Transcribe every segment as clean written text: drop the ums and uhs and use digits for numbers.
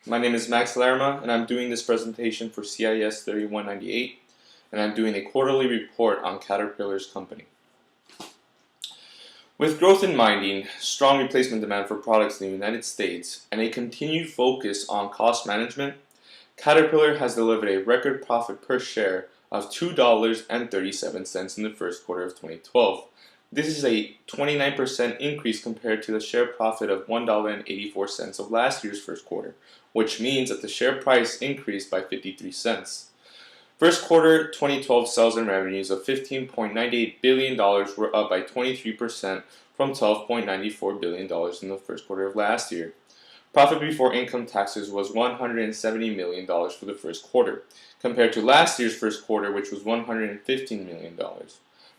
My name is Max Lerma, and I'm doing this presentation for CIS 3198, and I'm doing a quarterly report on Caterpillar's company. With growth in mining, strong replacement demand for products in the United States, and a continued focus on cost management, Caterpillar has delivered a record profit per share of $2.37 in the first quarter of 2012. This is a 29% increase compared to the share profit of $1.84 of last year's first quarter, which means that the share price increased by 53 cents. First quarter 2012 sales and revenues of $15.98 billion were up by 23% from $12.94 billion in the first quarter of last year. Profit before income taxes was $170 million for the first quarter, compared to last year's first quarter, which was $115 million.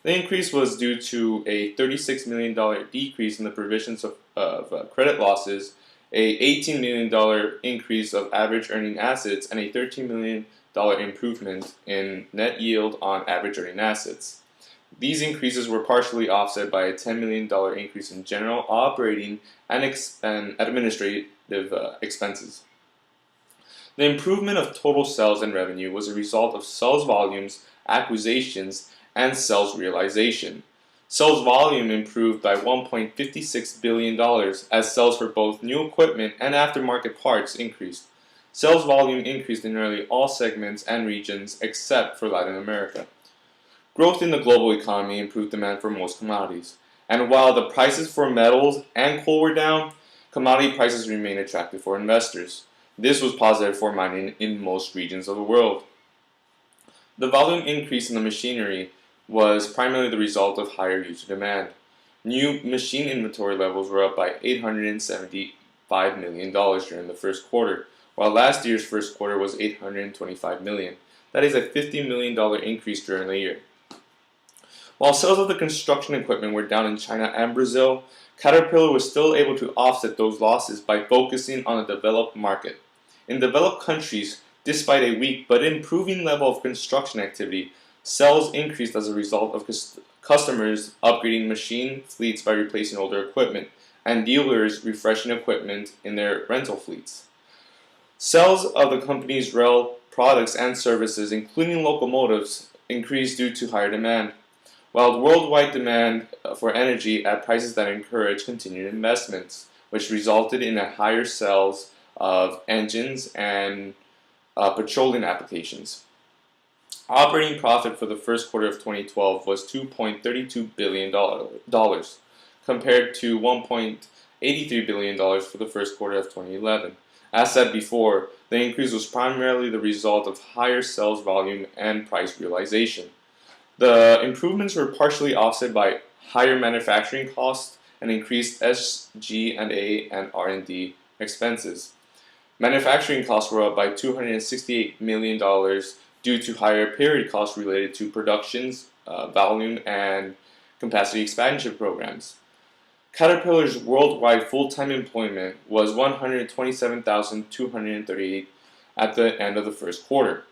The increase was due to a $36 million decrease in the provisions of credit losses, a $18 million increase of average earning assets, and a $13 million improvement in net yield on average earning assets. These increases were partially offset by a $10 million increase in general operating and administrative expenses. The improvement of total sales and revenue was a result of sales volumes, acquisitions, and sales realization. Sales volume improved by $1.56 billion as sales for both new equipment and aftermarket parts increased. Sales volume increased in nearly all segments and regions except for Latin America. Growth in the global economy improved demand for most commodities, and while the prices for metals and coal were down, commodity prices remained attractive for investors. This was positive for mining in most regions of the world. The volume increase in the machinery was primarily the result of higher user demand. New machine inventory levels were up by $875 million during the first quarter, while last year's first quarter was $825 million. That is a $50 million increase during the year. While sales of the construction equipment were down in China and Brazil, Caterpillar was still able to offset those losses by focusing on the developed market. In developed countries, despite a weak but improving level of construction activity, sales increased as a result of customers upgrading machine fleets by replacing older equipment, and dealers refreshing equipment in their rental fleets. Sales of the company's rail products and services, including locomotives, increased due to higher demand, while worldwide demand for energy at prices that encouraged continued investments, which resulted in a higher sales of engines and petroleum applications. Operating profit for the first quarter of 2012 was $2.32 billion, compared to $1.83 billion for the first quarter of 2011. As said before, the increase was primarily the result of higher sales volume and price realization. The improvements were partially offset by higher manufacturing costs and increased SG&A and R&D expenses. Manufacturing costs were up by $268 million due to higher period costs related to productions, volume, and capacity expansion programs. Caterpillar's worldwide full-time employment was 127,238 at the end of the first quarter,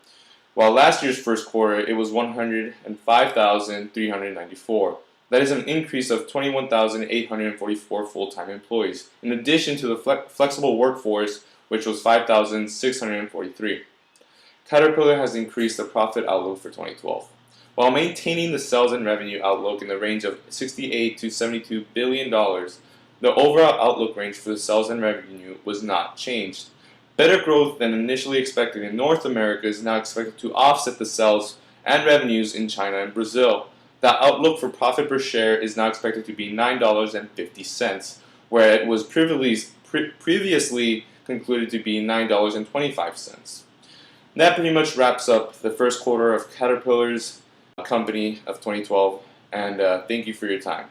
while last year's first quarter it was 105,394. That is an increase of 21,844 full-time employees, in addition to the flexible workforce, which was 5,643. Caterpillar has increased the profit outlook for 2012. While maintaining the sales and revenue outlook in the range of $68 to $72 billion, the overall outlook range for the sales and revenue was not changed. Better growth than initially expected in North America is now expected to offset the sales and revenues in China and Brazil. The outlook for profit per share is now expected to be $9.50, where it was previously concluded to be $9.25. That pretty much wraps up the first quarter of Caterpillar's company of 2012, and thank you for your time.